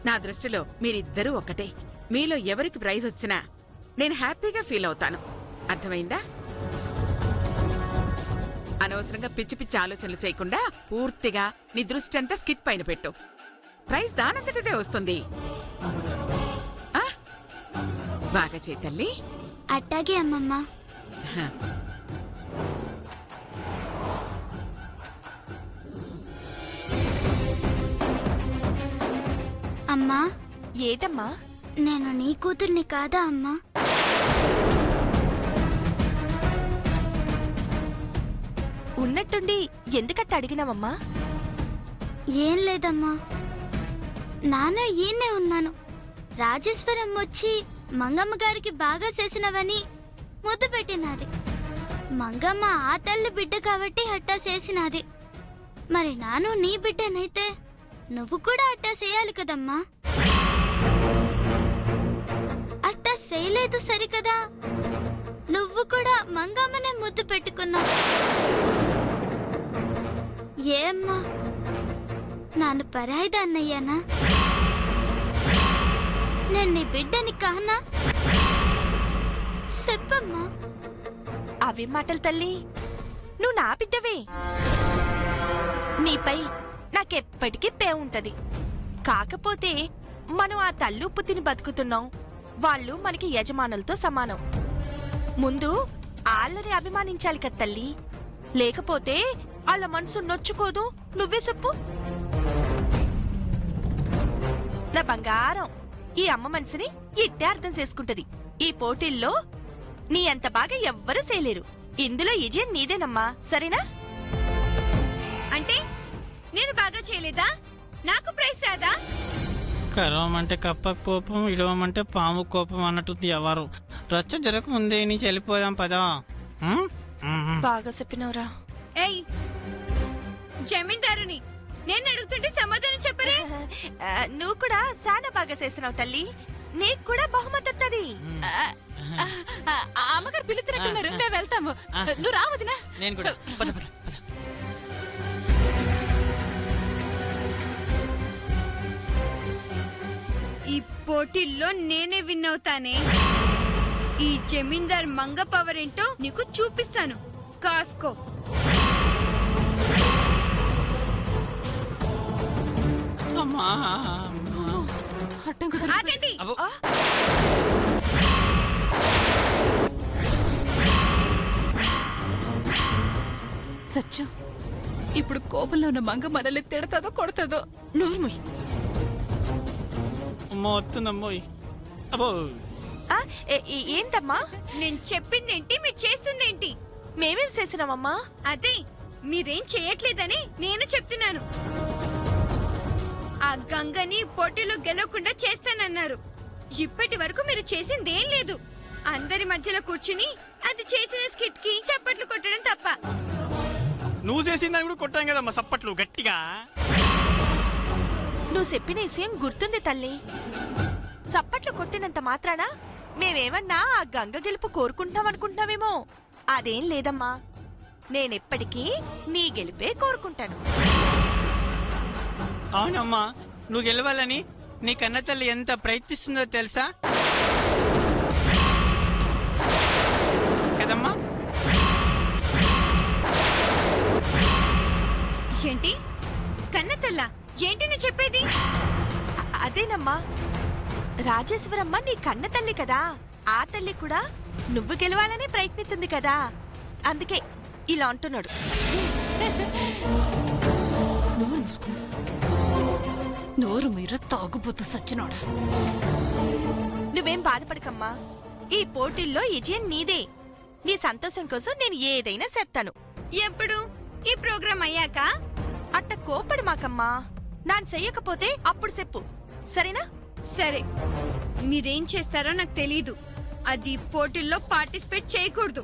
నా దృష్టిలో మీరిద్దరూ ఒక్కటే. మీలో ఎవరికి ప్రైజ్ వచ్చినా నేను హ్యాపీగా ఫీల్ అవుతాను. అర్థమైందా? అనవసరంగా పిచ్చి పిచ్చి ఆలోచనలు చేయకుండా పూర్తిగా నీ దృష్టి అంతా స్కిట్ పైన పెట్టు. ప్రైజ్ దానంతటిదే వస్తుంది. బాగా చేయి తల్లి. అట్టాగే అమ్మమ్మ. అమ్మా. ఏటమ్మా? నేను నీ కూతుర్ని కాదా అమ్మా? ఉన్నట్టుండి ఎందుకట్ట అడిగినావమ్మా? ఏం లేదమ్మా, నాన్న ఈయనే ఉన్నాను. రాజేశ్వరం వచ్చి మంగమ్మ గారికి బాగా చేసినవని ముద్దు పెట్టినది. మంగమ్మ ఆ తల్లి బిడ్డ కాబట్టి అట్టా చేసినది. మరి నాను నీ బిడ్డనైతే నువ్వు కూడా అట్టా చేయాలి కదమ్మా. అట్టా చేయలేదు సరికదా, నువ్వు కూడా మంగమ్మనే ముద్దు పెట్టుకున్నావు. ఏమ్మా, నాను పరాయిదా అన్నయ్యానా? నేను నీ బిడ్డని కానా? చెప్పమ్మా. అవే మాటలు తల్లి, నువ్వు నా బిడ్డవే. నీపై నాకెప్పటికీ పే ఉంటది. కాకపోతే మనం ఆ తల్లుప్పు తిని బతుకుతున్నాం. వాళ్ళు మనకి యజమానులతో సమానం. ముందు వాళ్ళని అభిమానించాలి కదా తల్లి, లేకపోతే వాళ్ళ మనసు నొచ్చుకోదు. నువ్వే చెప్పు. నా బంగారం, ఈ అమ్మ మనసుని ఇట్టే అర్థం చేసుకుంటది. ఈ పోటీల్లో నీ అంత బాగా ఎవ్వరూ చేయలేరు. ఇందులో విజయం నీదేనమ్మా, సరేనా? అంటే నేను బాగా చేయలేదా? నాకు ప్రైజ్ రాదా? కరవమంటే కప్ప కోపం, ఇడవమంటే పాము కోపం అన్నట్టుంది. ఎవరు రచ్చ జరగక ముందే నీ చెల్లిపోదాం పదా. బాగా చెప్పినవరా. ఏయ్, జమీందారుని నేను అడుగుతుంటే సమాధానం చెప్పరే. నువ్వు కూడా చాలా బాగా చేసినావు తల్లి, నీకు కూడా బహుమతి వస్తుంది. అమ్మగారు పిలుతున్నట్టున్నారు, మేము వెళ్తాము. నువ్వు రావదినా? నేను కూడా. పద పద పద. ఈ పోటీల్లో నేనే విన్ అవుతానే. ఈ జమీందార్ మంగ పవర్ ఏంటో నీకు చూపిస్తాను, కాసుకో. అమ్మా ఆగండి. సత్యం, ఇప్పుడు కోపంలో ఉన్న మంగ మనల్ని తిడతాదో కొడతాదో. నువ్వు అమ్మో వస్తుందమ్మోయ్. అబ్బో ఏంటమ్మా? నేను చెప్పిందేంటి, మీరు చేస్తుందేంటి? మేమేం చేసినామమ్మా? అదే మీరేం చేయట్లేదని నేను చెప్తున్నాను. ఆ గంగని పోటీలో గెలవకుండా చేస్తానన్నారు. ఇప్పటి వరకు మీరు చేసిందేం లేదు. అందరి మధ్యలో కూర్చుని అది చేసిన స్కిట్ కి చప్పట్లు కొట్టడం తప్ప. నువ్వు చేసిందని కూడా కొట్టాం కదమ్మా సప్పట్లు గట్టిగా. నువ్వు చెప్పిన విషయం గుర్తుంది తల్లి. చప్పట్లు కొట్టినంత మాత్రాన మేమేమన్నా ఆ గంగ గెలుపు కోరుకుంటున్నాం అనుకుంటున్నావేమో. అదేం లేదమ్మా, నేనెప్పటికీ నీ గెలుపే కోరుకుంటాను. అవునమ్మా, నువ్వు గెలవాలని నీ కన్న తల్లి ఎంత ప్రయత్నిస్తుందో తెలుసా కదమ్మా? ఏంటి కన్నతల్ల? ఏంటి నువ్వు చెప్పేది? అదేనమ్మా, రాజేశ్వరమ్మ నీ కన్న తల్లి కదా. ఆ తల్లి కూడా నువ్వు గెలవాలని ప్రయత్నిస్తుంది కదా, అందుకే ఇలా అంటున్నాడు. నోరు మీరు తాగుబోతు సచ్చినోడా. నువ్వేం బాధపడకమ్మా, ఈ పోటీల్లో విజయం నీదే. నీ సంతోషం కోసం నేను ఏదైనా చేస్తాను. ఎప్పుడు? ఈ ప్రోగ్రాం అయ్యాక? అట్ట కోపడు మాకమ్మా. నాన్ చెయ్యకపోతే అప్పుడు చెప్పు, సరేనా? సరే, మీరేం చేస్తారో నాకు తెలీదు. అది పోటీల్లో పార్టిసిపేట్ చేయకూడదు.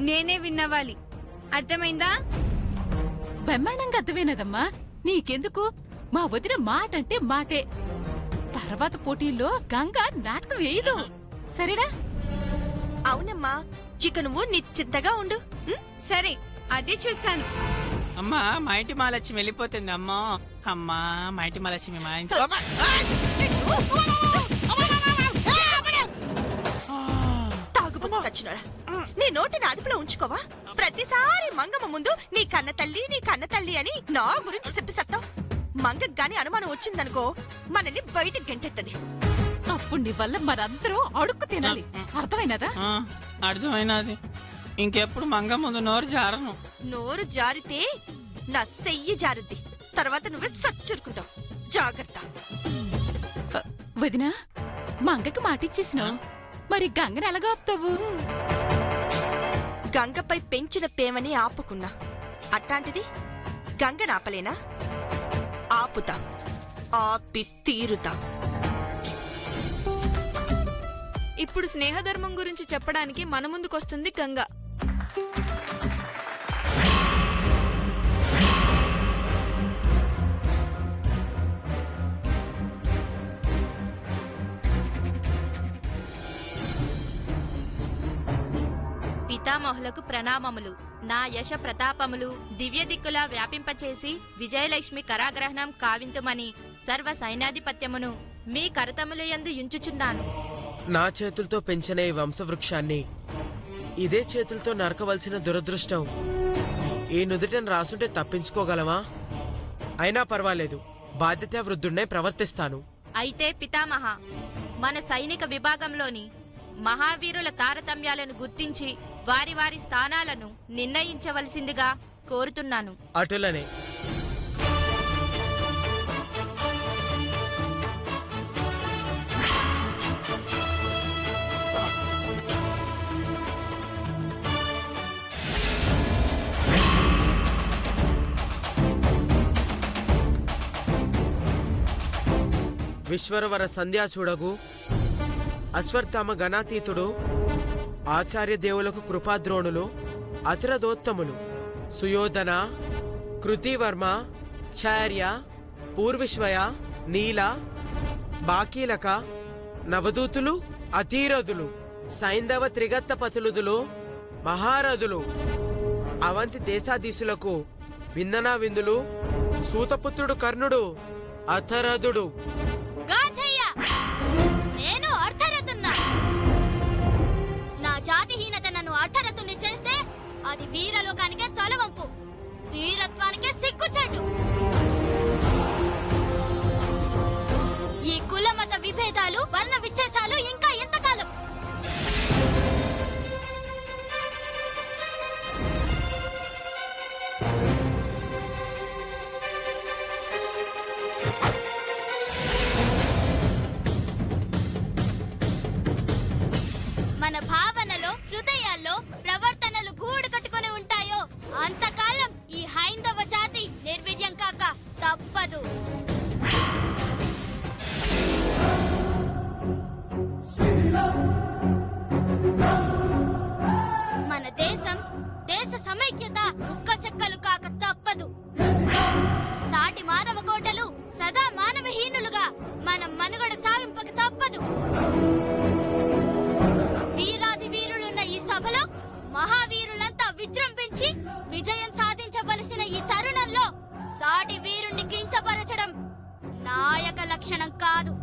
నేనే విన్నవాలి, అర్థమైందా? బ్రహ్మాండంగా అర్థమైనదమ్మా. నీకెందుకు, మా వదిన మాట అంటే మాటే. తర్వాత పోటీల్లో గంగా నాటకం వేయదు, సరేనా? అవునమ్మా, ఇక నువ్వు నిశ్చింతగా ఉండు. సరే, అదే చూస్తాను. అమ్మా మా ఇంటి మహాలక్ష్మి వెళ్ళిపోతుంది. అమ్మా అమ్మా మా ఇంటి మహాలక్ష్మి మా ఇంటి తాగుబోతు సచ్చినోడా, నీ నోటిని అదుపులో ఉంచుకోవా? ప్రతిసారి మంగమ్మ ముందు నీ కన్న తల్లి అని నా గురించి చెప్పి సత్తావు. మంగకు గాని అనుమానం వచ్చిందనుకో మనల్ని బయటకు గంటెత్తది. అప్పుడు నీ వల్ల మరందరూ అడుక్కు తినాలి. అర్థమైనదా? అర్థమైనది. ఇంకెప్పుడు మంగ ముందు నోరు జారను. నోరు జారితే నా సెయ్యి జారుద్ది. తర్వాత నువ్వే సచ్చురుకుంటావు. జాగ్రత్త. వదినా, మంగకి మాటిచ్చేసినావు, మరి గంగని ఎలాగా ఆపుతావు? గంగపై పెంచిన ప్రేమని ఆపుకున్నా. అట్లాంటిది గంగని ఆపలేనా? ఆపుతా, ఆపి తీరుతా. ఇప్పుడు స్నేహధర్మం గురించి చెప్పడానికి మన ముందుకొస్తుంది గంగ. పితామహులకు ప్రణామములు. నా యశ ప్రతాపములు దివ్య దిక్కులా వ్యాపింపచేసి విజయలక్ష్మి కరాగ్రహణం కావింతుమని సర్వ సైన్యాధిపత్యమును మీ కరతములయందు యుంచుచున్నాను. నా చేతులతో పెంచిన ఈ వంశవృక్షాన్ని ఇదే చేతులతో నరకవలసిన దురదృష్టం ఈ నుదుటను రాసుంటే తప్పించుకోగలమా? అయినా పర్వాలేదు, బాధ్యతా వృద్ధుడినే ప్రవర్తిస్తాను. అయితే పితామహ, మన సైనిక విభాగంలోని మహావీరుల తారతమ్యాలను గుర్తించి వారి వారి స్థానాలను నిర్ణయించవలసిందిగా కోరుతున్నాను. అటులనే. విశ్వరవర సంధ్యాచూడగు అశ్వత్థామ గణాతీతుడు ఆచార్య దేవులకు కృపాద్రోణులు అతిరథోత్తములు సుయోధన, కృతివర్మ, చార్య, పూర్విశ్వయ, నీల, బాకీలక, నవదూతులు, అతీరథులు, సైంధవ త్రిగత్తపతులుదులు, మహారథులు, అవంతి దేశాధీశులకు విందనా విందులు, సూతపుత్రుడు కర్ణుడు అథరథుడు. గాంధయ్య, నేను అర్థరథున్నా. నా జాతిహీనత నన్ను అర్థరథుని చేస్తే అది వీరలోకానికే తలవంపు, వీరత్వానికే సిగ్గుచేటు. ఈ కులమత విభేదాలు, వర్ణ విచ్చేసాలు ఇంకా ఎంతకాలం? మన భావనలో, హృదయాల్లో, ప్రవర్తనలు గూడు కట్టుకొని ఉంటాయో అంతకాలం ఈ హైందవ జాతి నిర్వీర్యం కాక తప్పదు. మన దేశం, దేశ సమైక్యత ముక్కచెక్కలు కాక తప్పదు. సాటి మానవ కోటలు సదా మానవహీనులుగా మనం మనుగడ సాగింపక తప్పదు. వీరాది వీరులున్న ఈ సభలో మహావీరులంతా విజృంభించి విజయం సాధించవలసిన ఈ తరుణంలో సాటి వీరుణ్ణి కించపరచడం నాయక లక్షణం కాదు.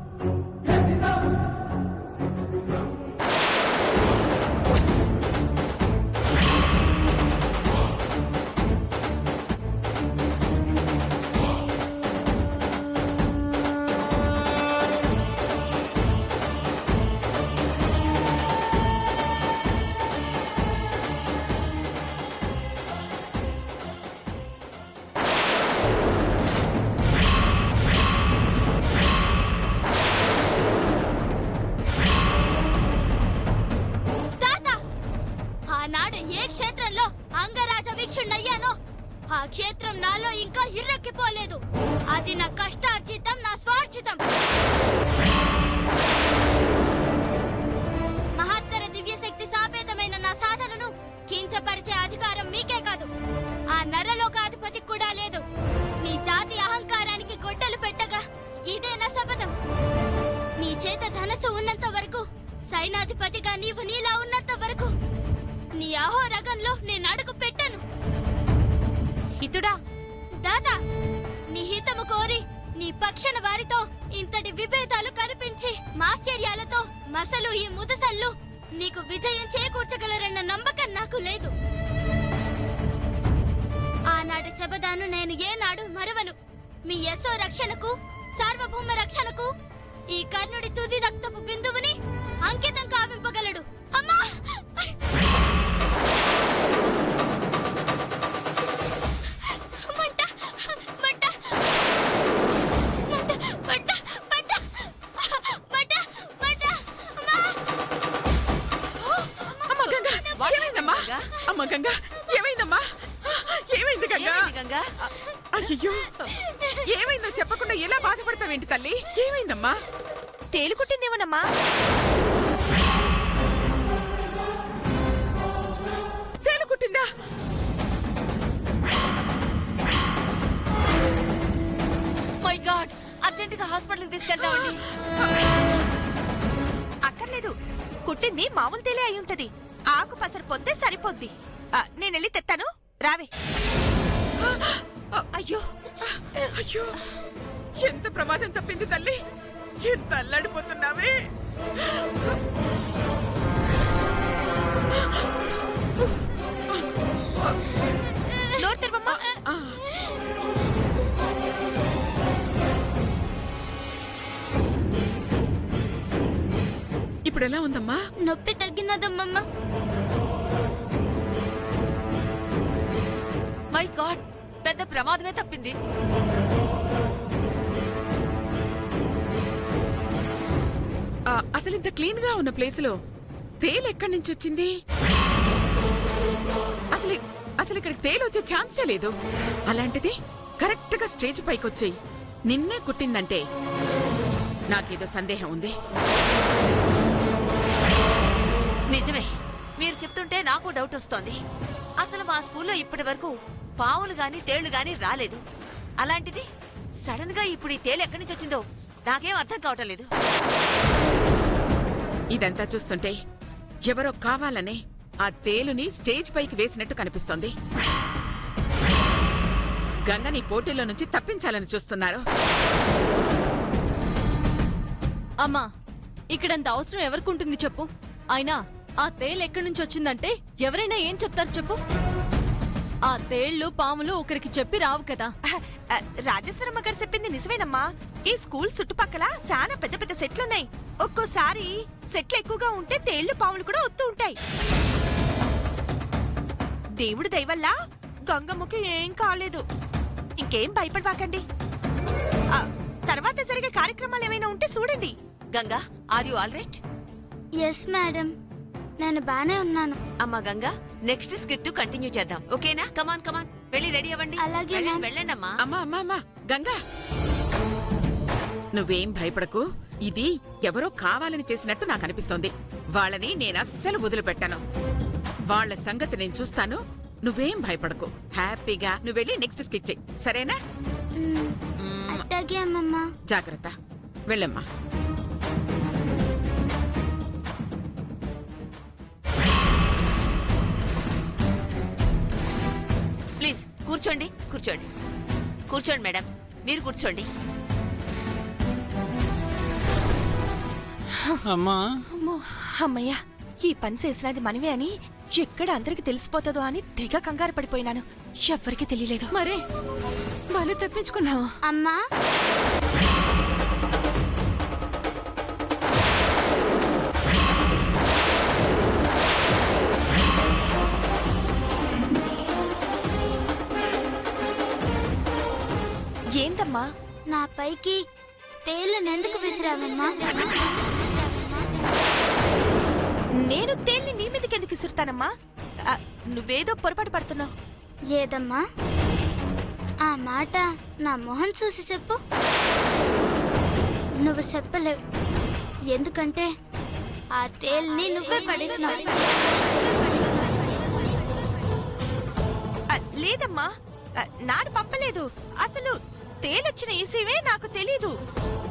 ఆనాడు ఏ క్షేత్రంలో అంగరాజ వీక్షుణ్ణయ్యానో ఆ క్షేత్రం నాలో ఇంకా ఇర్రెక్కిపోలేదు. అది నా కష్టార్జితం, నా స్వార్జితం. మహత్తర దివ్యశక్తి సాపేతమైన నా సాధనను కించపరిచే అధికారం మీకే కాదు, ఆ నరలోకాధిపతి కూడా లేదు. నీ జాతి అహంకారానికి గొడ్డలు పెట్టగా ఇదే నా శపథం. నీ చేత ధనస్సు ఉన్నంత వరకు, సైనాధిపతిగా నీవు నీలా ఉన్నంత వరకు నీ అహోరగంలో నేను అడుగు పెట్టను. హితుడా, దాదా, నీ హితము కోరి నీ పక్షన వారితో ఇంతటి విభేదాలు కలిపి ధైర్యాలతో మసలు ఈ ముదసళ్ళు నీకు విజయం చేకూర్చగలరన్న నమ్మకం నాకు లేదు. ఆనాటి శబదాను నేను ఏనాడు మరవను. మీ యశో రక్షణకు, సార్వభౌమ రక్షణకు ఈ కర్ణుడి తుది రక్తపు బిందువుని అంకితం కావింపగలడు. అమ్మా! మంట! మంట! మంట! మంట! మంట! మంట! మంట! అమ్మా! అమ్మ గంగా ఏమైందమ్మా? అమ్మ గంగా ఏమైందమ్మా? ఏమైంది గంగా? అయ్యో ఏమైందో చెప్పకుండా ఎలా బాధపడతావేంటి తల్లి? ఏమైందమ్మా? తేలుకుట్టిందేమోనమ్మా. తేలుకుట్టిందా? మై గాడ్, అర్జెంటుగా హాస్పిటల్కి తీసుకెళ్తామండి. అక్కర్లేదు, కుట్టింది మామూలు తేలే అయి ఉంటది. ఆకు పసరు పొద్దే సరిపోద్ది. నేను వెళ్ళి తెత్తాను, రావే. అయ్యో అయ్యో ఎంత ప్రమాదం తప్పింది తల్లి. ఎంత అల్లాడిపోతున్నావే. నోరు తెరవమ్మా. ఇప్పుడు ఎలా ఉందమ్మా? నొప్పి తగ్గినదమ్మమ్మ. మై గాడ్, పెద్ద ప్రమాదమే తప్పింది. అసలు ఇంత క్లీన్ గా ఉన్న ప్లేస్ లో తేలు ఎక్కడి నుంచి వచ్చింది? అసలు అసలు ఇక్కడికి తేలు వచ్చే ఛాన్సే లేదు. అలాంటిది కరెక్ట్ గా స్టేజ్ పైకి వచ్చి నిన్నే కుట్టిందంటే నాకేదో సందేహం ఉంది. నిజమే, మీరు చెప్తుంటే నాకు డౌట్ వస్తోంది. అసలు మా స్కూల్లో ఇప్పటి వరకు పావులు గాని తేళ్లు గాని రాలేదు. అలాంటిది సడన్ గా ఇప్పుడు ఈ తేలు ఎక్కడి నుంచి వచ్చిందో నాకేం అర్థం కావటం లేదు. ఇదంతా చూస్తుంటే ఎవరో కావాలనే ఆ తేలుని స్టేజ్ పైకి వేసినట్టు కనిపిస్తోంది. గంగని పోటీలో నుంచి తప్పించాలని చూస్తున్నారు. అమ్మా, ఇక్కడంత అవసరం ఎవరికుంటుంది చెప్పు? అయినా ఆ తేలు ఎక్కడి నుంచి వచ్చిందంటే ఎవరైనా ఏం చెప్తారు చెప్పు? ఆ తేళ్లు పాములు ఒకరికి చెప్పి రావు కదా. రాజేశ్వరమ్మ గారు చెప్పింది నిజమేనమ్మా. ఈ స్కూల్ చుట్టుపక్కల చాలా పెద్ద పెద్ద సెట్లున్నాయి. ఒక్కోసారి సెట్లు ఎక్కువగా ఉంటే తేళ్లు పాములు కూడా వస్తూ ఉంటాయి. దేవుడి దయవల్ల గంగమ్మకి ఏం కాలేదు. ఇంకేం భయపడవాకండి. తర్వాత జరిగే కార్యక్రమాలు ఏమైనా ఉంటే చూడండి. Ganga, are you all right? Yes madam, నేను బానే ఉన్నాను. అమ్మా గంగా, నెక్స్ట్ స్కిట్ కంటిన్యూ చేద్దాం, ఓకేనా? కమాన్ కమాన్, వెళ్ళి రెడీ అవ్వండి. అలాగే, వెళ్ళండి, మ్యామ్. వెళ్ళండి అమ్మా. అమ్మా అమ్మా అమ్మా గంగా, నువ్వేం భయపడకు. ఇది ఎవరో కావాలని చేసినట్టు నాకు అనిపిస్తోంది. వాళ్ళని నేను అస్సలు వదిలిపెట్టాను. వాళ్ళ సంగతి నేను చూస్తాను. నువ్వేం భయపడకు. హ్యాపీగా నువ్వు వెళ్ళి నెక్స్ట్ స్కిట్ చెయ్యి, సరేనా? అట్టాగే అమ్మమ్మ. జాగ్రత్త, వెళ్ళమ్మా. ప్లీజ్ కూర్చోండి, కూర్చోండి, కూర్చోండి మేడం, మీరు కూర్చోండి. అమ్మా, అమ్మయ్యా, ఈ పని చేసినది మనమే అని ఎక్కడ అందరికి తెలిసిపోతుందో అని తెగ కంగారు పడిపోయినాను. ఎవ్వరికి తెలియలేదు. మరే వాళ్ళు తప్పించుకున్నావు. అమ్మా, ఏందమ్మా? నా పైకి తేలునెందుకు విసిరావమ్మా? నేను తేల్ని నీ మీదకి ఎందుకు విసురుతానమ్మా? నువ్వేదో పొరపాటు పడుతున్నావు. ఏదమ్మా ఆ మాట? నా మొహం చూసి చెప్పు. నువ్వు చెప్పలేవు, ఎందుకంటే ఆ తేల్ని నువ్వే పడేసినావు. లేదమ్మా, నాడు పంపలేదు. అసలు తేలొచ్చిన ఈసీవే నాకు తెలీదు.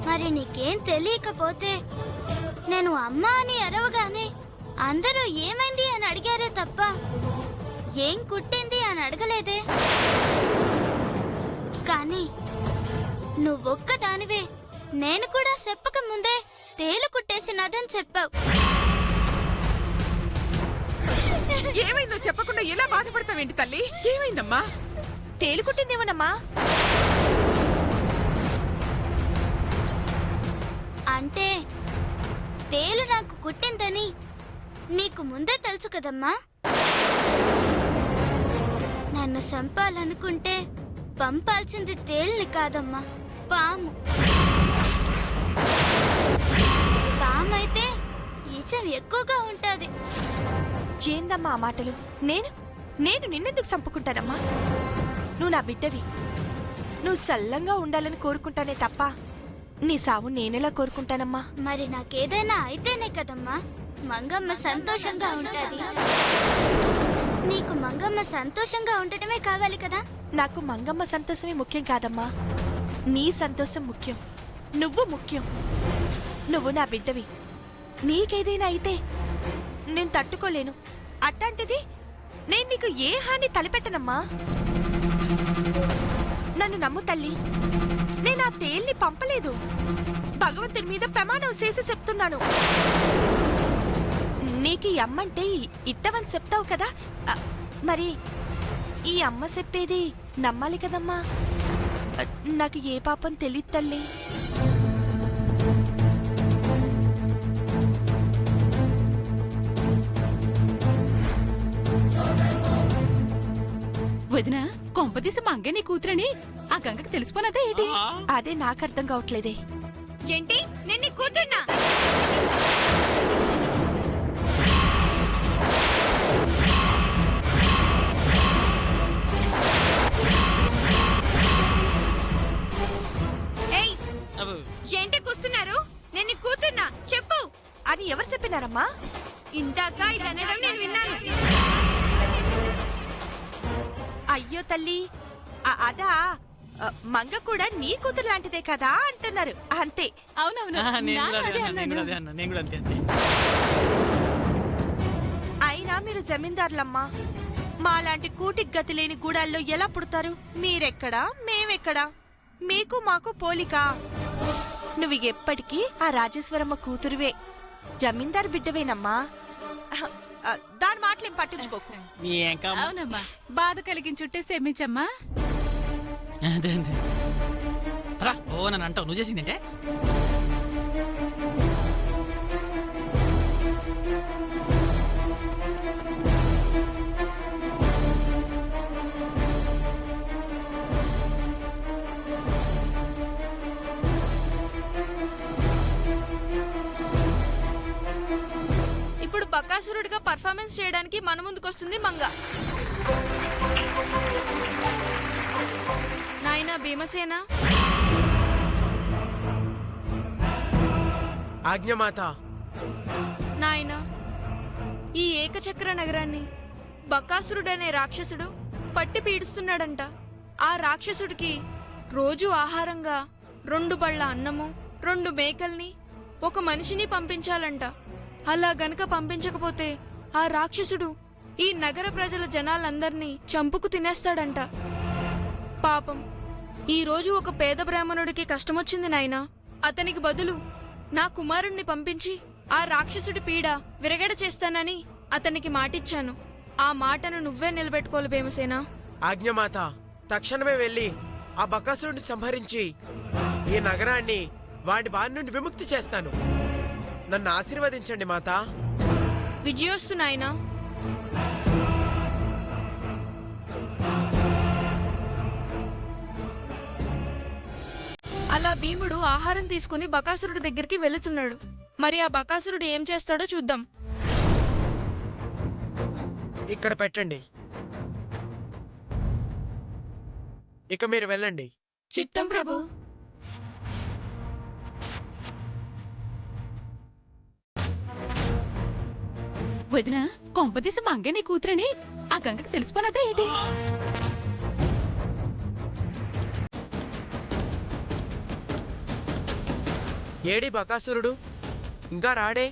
మరి నీకేం తెలియకపోతే నేను అమ్మా అని అరవగానే అందరూ ఏమైంది అని అడిగారే తప్ప ఏం కుట్టింది అని అడగలేదే. కానీ నువ్వొక్క దానివే నేను కూడా చెప్పక ముందే తేలు కుట్టేసినదని చెప్పావు. ఏమైందో చెప్పకుండా ఎలా బాధపడతావేంటి తల్లి? ఏమైందమ్మా? తేలుకుట్టిందేమోనమ్మా. అంటే తేలు నాకు కుట్టిందని మీకు ముందే తెలుసు కదమ్మా. నన్ను చంపాలనుకుంటే పంపాల్సింది తేలిని కాదమ్మా, పాము. పాము అయితే ఈసం ఎక్కువగా ఉంటది. ఏందమ్మా ఆ మాటలు? నేను నిన్నెందుకు చంపుకుంటానమ్మా? నువ్వు నా బిడ్డవి. నువ్వు సల్లంగా ఉండాలని కోరుకుంటానే తప్ప నీ సావు నేనెలా కోరుకుంటానమ్మా? మరి నాకేదైనా అయితేనే కదమ్మా మంగమ్మ సంతోషంగా ఉంటది. నీకు మంగమ్మ సంతోషంగా ఉండటమే కావాలి కదా. నాకు మంగమ్మ సంతోషమే ముఖ్యం కాదమ్మా, నీ సంతోషం ముఖ్యం. నువ్వు ముఖ్యం. నువ్వు నా బిడ్డవి. నీకేదైనా అయితే నేను తట్టుకోలేను. అట్లాంటిది నేను నీకు ఏ హాని తలపెట్టనమ్మా. నన్ను నమ్ము తల్లి, నేను ఆ తేల్ని పంపలేదు. భగవంతుని మీద ప్రమాణం చేసి చెప్తున్నాను. నీకు ఈ అమ్మంటే ఇట్టవని చెప్తావు కదా, మరి ఈ అమ్మ చెప్పేది నమ్మాలి కదమ్మా. నాకు ఏ పాపం తెలియదు తల్లి. వదినా, కొంపదీసి మంగే నీ కూతురని ఆ గంగకి తెలిసిపోనదే ఏంటి? అదే నాకు అర్థం కావట్లేదే. ఏంటి నేను నీ కూతున్నా? ఏయ్, ఏంటి కూస్తున్నారు? నేను నీ కూతున్నా, చెప్పు. అని ఎవరు చెప్పినారమ్మా? ఇందాక ఇది అనడం నేను విన్నాను. అయ్యో తల్లి, అదా మంగ కూడా నీ కూతురు లాంటిదే కదా అంటున్నారు, అంతే. అవునవును, నేను కూడా నాన్న అదే అదే అన్నా, నేను కూడా అన్నాను. అదే అన్నా, నేను కూడా అంతే అంతే. అయినా మీరు జమీందారులమ్మా. మాలాంటి కూటికి గతి లేని గూడాల్లో ఎలా పుడతారు? మీరెక్కడా, మేమెక్కడా? మీకు మాకు పోలిక. నువ్వు ఎప్పటికీ ఆ రాజేశ్వరమ్మ కూతురువే, జమీందారు బిడ్డవేనమ్మా. దాని మాటలేం పట్టించుకోకు. ఇంకా అవునమ్మా, బాధ కలిగించుంటే క్షమించమ్మా. అదే అంతే. రా, ఓ నన్ను అంటావు, నువ్వు చేసిందంటే. ఇప్పుడు బకాసురుడిగా పర్ఫార్మెన్స్ చేయడానికి మన ముందుకొస్తుంది మంగ. నాయనా భీమసేన, ఆజ్ఞమాత. నాయనా ఈ ఏకచక్ర నగరాన్ని బకాసురుడనే రాక్షసుడు పట్టి పీడిస్తున్నాడంట. ఆ రాక్షసుడికి రోజు ఆహారంగా 2 బళ్ళ అన్నము, 2 మేకల్ని, 1 మనిషిని పంపించాలంట. అలా గనక పంపించకపోతే ఆ రాక్షసుడు ఈ నగర ప్రజల జనాలందర్నీ చంపుకు తినేస్తాడంట. పాపం ఈ రోజు ఒక పేద బ్రాహ్మణుడికి కష్టమొచ్చింది నాయనా. అతనికి బదులు నా కుమారుణ్ణి పంపించి ఆ రాక్షసుడి పీడ విరగడ చేస్తానని అతనికి మాటిచ్చాను. ఆ మాటను నువ్వే నిలబెట్టుకోవాలి భీమసేన. ఆజ్ఞమాత, తక్షణమే వెళ్ళి ఆ బకాసురుడిని సంహరించి ఈ నగరాన్ని వాడి బారి నుండి విముక్తి చేస్తాను. నన్ను ఆశీర్వదించండి మాతా. విజయోస్తు నాయనా. అలా భీముడు ఆహారం తీసుకుని బకాసురుడి దగ్గరికి వెళుతున్నాడు. మరి ఆ బకాసురుడు ఏం చేస్తాడో చూద్దాం. ఇక్కడ పెట్టండి. ఇక మీరు వెళ్ళండి. చిత్తం ప్రభు. వదినా, కొంపదీసి మంగే నీ కూతురని ఆ గంగకి తెలిసిపోనదే ఏంటి? ఏడి బకాసురుడు? ఇంకా రాడే?